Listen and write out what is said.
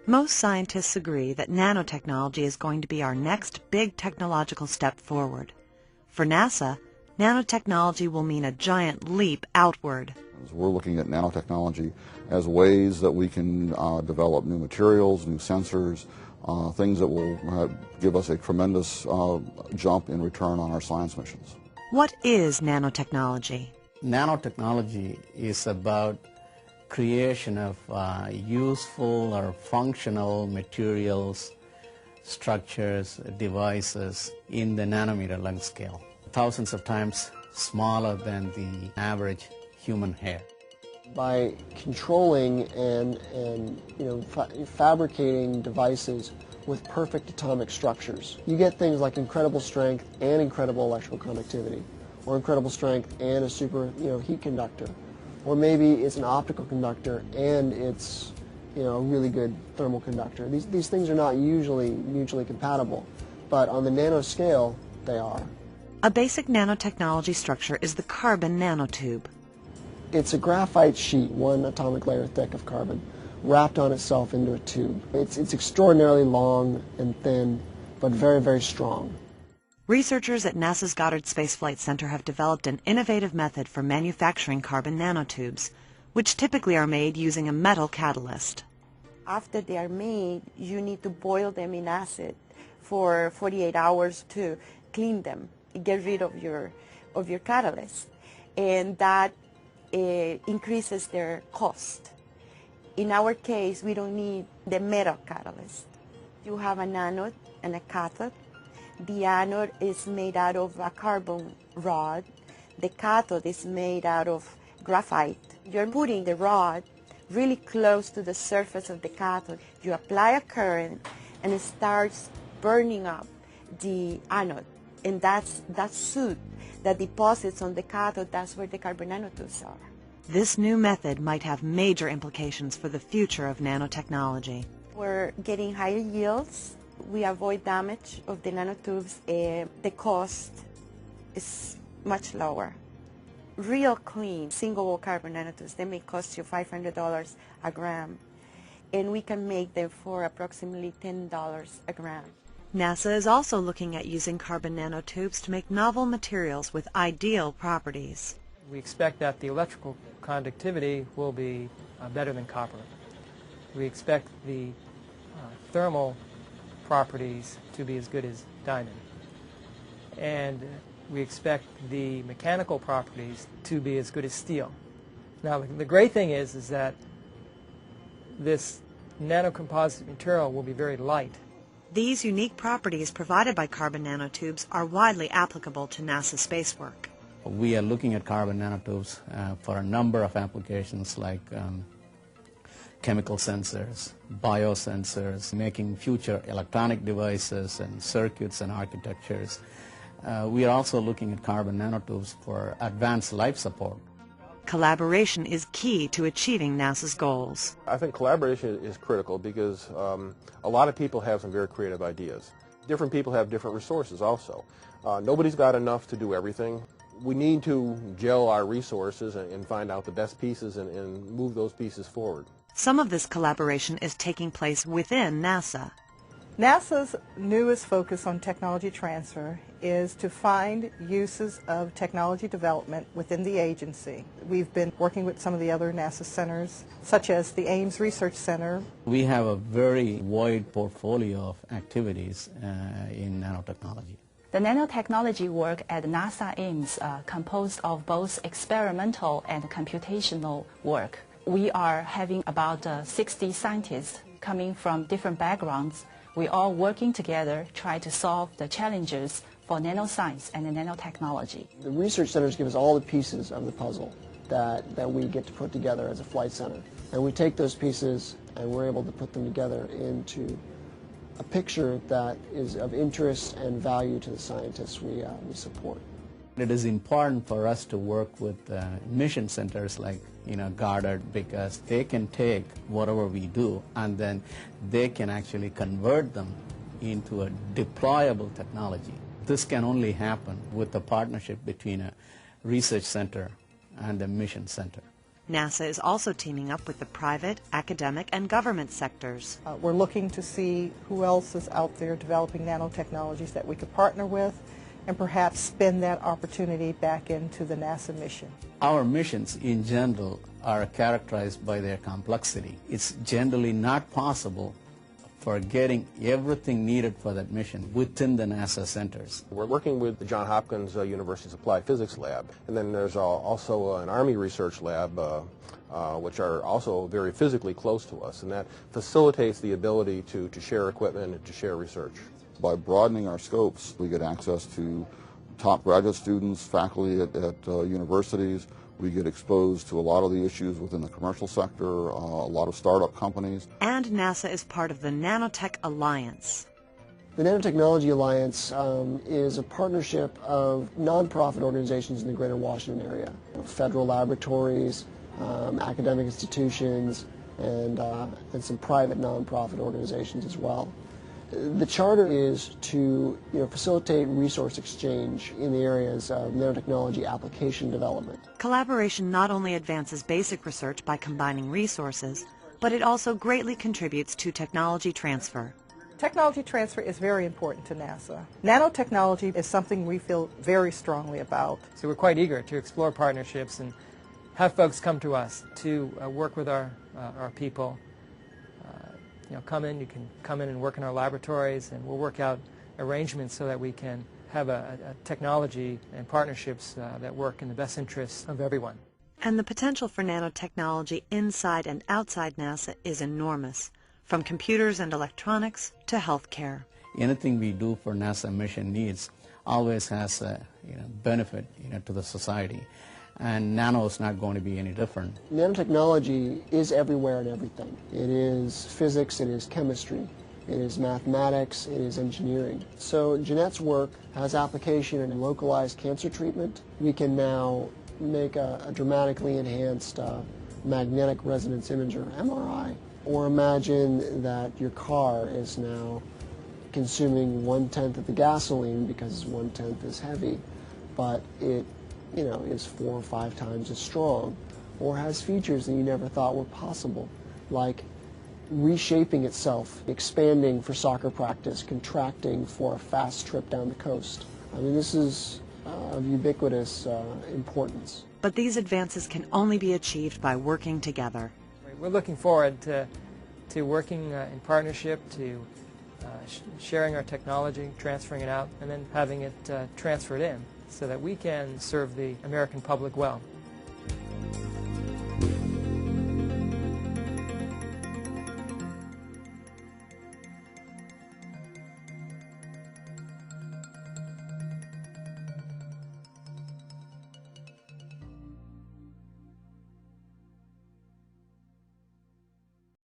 Most scientists agree that nanotechnology is going to be our next big technological step forward. For NASA, nanotechnology will mean a giant leap outward. We're looking at nanotechnology as ways that we can develop new materials, new sensors, things that will give us a tremendous jump in return on our science missions. What is nanotechnology? Nanotechnology is about creation of useful or functional materials, structures, devices in the nanometer length scale, thousands of times smaller than the average human hair. By controlling and fabricating devices with perfect atomic structures, you get things like incredible strength and incredible electrical conductivity, or incredible strength and a super heat conductor, or maybe it's an optical conductor and it's a really good thermal conductor. These things are not usually mutually compatible, but on the nanoscale they are. A basic nanotechnology structure is the carbon nanotube. It's a graphite sheet, one atomic layer thick of carbon, wrapped on itself into a tube. It's extraordinarily long and thin, but very, very strong. Researchers at NASA's Goddard Space Flight Center have developed an innovative method for manufacturing carbon nanotubes, which typically are made using a metal catalyst. After they are made, you need to boil them in acid for 48 hours to clean them, get rid of your catalyst, and that increases their cost. In our case, we don't need the metal catalyst. You have an anode and a cathode. The anode is made out of a carbon rod. The cathode is made out of graphite. You're putting the rod really close to the surface of the cathode. You apply a current and it starts burning up the anode. And that's that soot that deposits on the cathode. That's where the carbon nanotubes are. This new method might have major implications for the future of nanotechnology. We're getting higher yields. We avoid damage of the nanotubes. The cost is much lower. Real clean single-wall carbon nanotubes, they may cost you $500 a gram, and we can make them for approximately $10 a gram. NASA is also looking at using carbon nanotubes to make novel materials with ideal properties. We expect that the electrical conductivity will be better than copper. We expect the thermal properties to be as good as diamond. And we expect the mechanical properties to be as good as steel. Now, the great thing is that this nanocomposite material will be very light. These unique properties provided by carbon nanotubes are widely applicable to NASA space work. We are looking at carbon nanotubes for a number of applications like chemical sensors, biosensors, making future electronic devices and circuits and architectures. We are also looking at carbon nanotubes for advanced life support. Collaboration is key to achieving NASA's goals. I think collaboration is critical because a lot of people have some very creative ideas. Different people have different resources also. Nobody's got enough to do everything. We need to gel our resources and find out the best pieces and move those pieces forward. Some of this collaboration is taking place within NASA. NASA's newest focus on technology transfer is to find uses of technology development within the agency. We've been working with some of the other NASA centers, such as the Ames Research Center. We have a very wide portfolio of activities in nanotechnology. The nanotechnology work at NASA Ames composed of both experimental and computational work. We are having about 60 scientists coming from different backgrounds. We all working together try to solve the challenges for nanoscience and nanotechnology. The research centers give us all the pieces of the puzzle that we get to put together as a flight center. And we take those pieces and we're able to put them together into a picture that is of interest and value to the scientists we support. It is important for us to work with mission centers like Goddard, because they can take whatever we do and then they can actually convert them into a deployable technology. This can only happen with the partnership between a research center and a mission center. NASA is also teaming up with the private, academic, and government sectors. We're looking to see who else is out there developing nanotechnologies that we could partner with and perhaps spin that opportunity back into the NASA mission. Our missions in general are characterized by their complexity. It's generally not possible for getting everything needed for that mission within the NASA centers. We're working with the Johns Hopkins University's Applied Physics Lab, and then there's also an Army Research Lab, which are also very physically close to us, and that facilitates the ability to share equipment and to share research. By broadening our scopes, we get access to top graduate students, faculty at universities. We get exposed to a lot of the issues within the commercial sector, a lot of startup companies. And NASA is part of the Nanotech Alliance. The Nanotechnology Alliance is a partnership of nonprofit organizations in the greater Washington area, federal laboratories, academic institutions, and some private nonprofit organizations as well. The charter is to facilitate resource exchange in the areas of nanotechnology application development. Collaboration not only advances basic research by combining resources, but it also greatly contributes to technology transfer. Technology transfer is very important to NASA. Nanotechnology is something we feel very strongly about. So we're quite eager to explore partnerships and have folks come to us to work with our people. You can come in and work in our laboratories, and we'll work out arrangements so that we can have a technology and partnerships that work in the best interests of everyone. And the potential for nanotechnology inside and outside NASA is enormous, from computers and electronics to healthcare. Anything we do for NASA mission needs always has a benefit to the society. And nano is not going to be any different. Nanotechnology is everywhere and everything. It is physics, it is chemistry, it is mathematics, it is engineering. So Jeanette's work has application in localized cancer treatment. We can now make a dramatically enhanced magnetic resonance imager, MRI. Or imagine that your car is now consuming 1/10 of the gasoline because 1/10 is heavy, but it is 4 or 5 times as strong, or has features that you never thought were possible, like reshaping itself, expanding for soccer practice, contracting for a fast trip down the coast. I mean, this is of ubiquitous importance. But these advances can only be achieved by working together. We're looking forward to working in partnership, to sharing our technology, transferring it out, and then having it transferred in, so that we can serve the American public well.